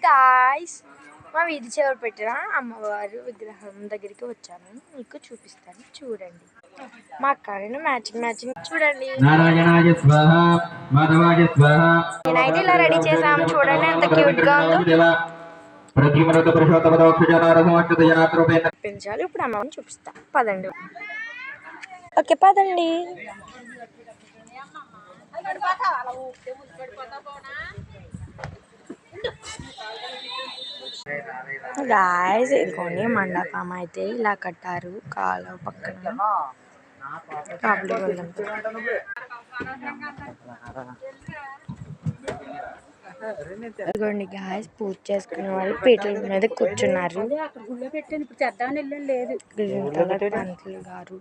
Guys, మా వీధి చివర పెట్టిన అమ్మవారు విగ్రహం దగ్గరికి వచ్చాను. మీకు చూపిస్తాను, చూడండి. మా అక్కని మ్యాచింగ్ చూడండి. నేనైతే ఇలా రెడీ చేసాం. చూడండి ఎంత క్యూట్ గా ఉందో. పెంచాలి. ఇప్పుడు అమ్మని చూపిస్తా, పదండి. ఓకే పదండి. గాయ్స్, ఇదిగోండి మండపం అయితే ఇలా కట్టారు. కాలువ పక్కన ఇదిగోండి గాయ్స్, పూజ చేసుకునే వాళ్ళు పీటల మీద కూర్చున్నారు. గ్రీన్ కలర్ పంతులు గారు.